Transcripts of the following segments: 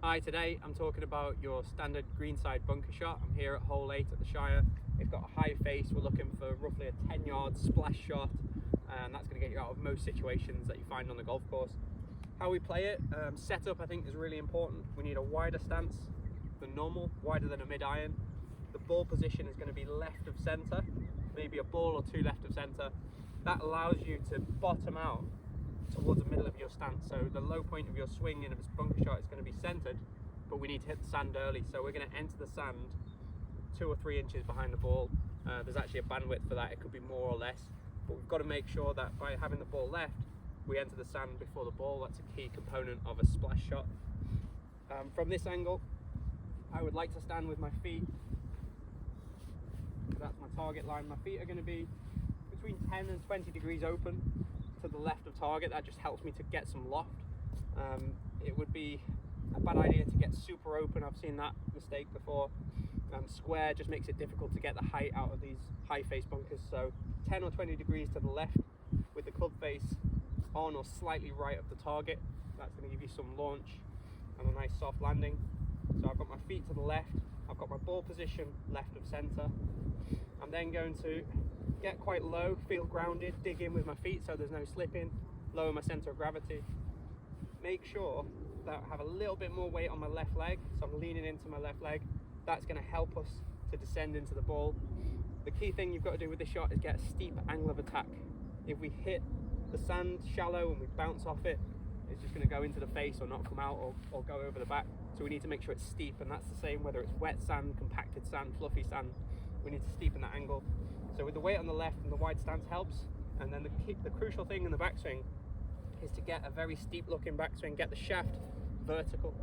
Hi, today I'm talking about your standard greenside bunker shot. I'm here at hole 8 at the Shire. It's got a high face. We're looking for roughly a 10-yard splash shot, and that's going to get you out of most situations that you find on the golf course. How we play it, setup I think is really important. We need a wider stance than normal, wider than a mid-iron. The ball position is going to be left of centre, maybe a ball or two left of centre. That allows you to bottom out towards the middle of your stance, so the low point of your swing in a bunker shot is going to be centered, but we need to hit the sand early, so we're going to enter the sand 2 or 3 inches behind the ball. There's actually a bandwidth for that, it could be more or less, but we've got to make sure that by having the ball left we enter the sand before the ball. That's a key component of a splash shot. From this angle I would like to stand with my feet, that's my target line. My feet are going to be between 10 and 20 degrees open to the left of target. That just helps me to get some loft. It would be a bad idea to get super open. I've seen that mistake before. Square just makes it difficult to get the height out of these high face bunkers. So 10 or 20 degrees to the left with the club face on or slightly right of the target. That's going to give you some launch and a nice soft landing. So I've got my feet to the left, I've got my ball position left of center. I'm then going to get quite low, feel grounded, dig in with my feet so there's no slipping, lower my center of gravity. Make sure that I have a little bit more weight on my left leg, so I'm leaning into my left leg. That's going to help us to descend into the ball. The key thing you've got to do with this shot is get a steep angle of attack. If we hit the sand shallow and we bounce off it, it's just going to go into the face or not come out or go over the back. So we need to make sure it's steep, and that's the same whether it's wet sand, compacted sand, fluffy sand. We need to steepen that angle. So with the weight on the left and the wide stance helps, and then the crucial thing in the backswing is to get a very steep looking backswing, get the shaft vertical.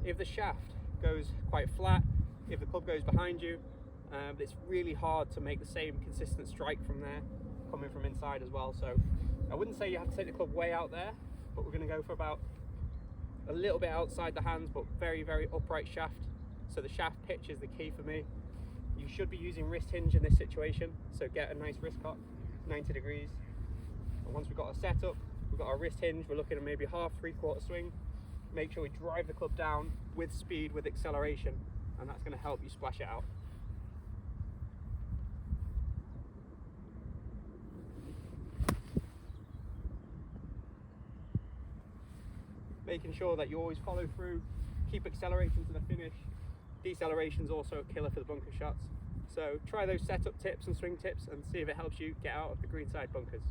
If the shaft goes quite flat, if the club goes behind you, it's really hard to make the same consistent strike from there, coming from inside as well. So I wouldn't say you have to take the club way out there, but we're going to go for about a little bit outside the hands, but very, very upright shaft. So the shaft pitch is the key for me. You should be using wrist hinge in this situation, so get a nice wrist cock, 90 degrees. And once we've got our setup, we've got our wrist hinge, we're looking at maybe half, 3/4 swing. Make sure we drive the club down with speed, with acceleration, and that's going to help you splash it out. Making sure that you always follow through, keep accelerating to the finish. Deceleration is also a killer for the bunker shots. So try those setup tips and swing tips and see if it helps you get out of the greenside bunkers.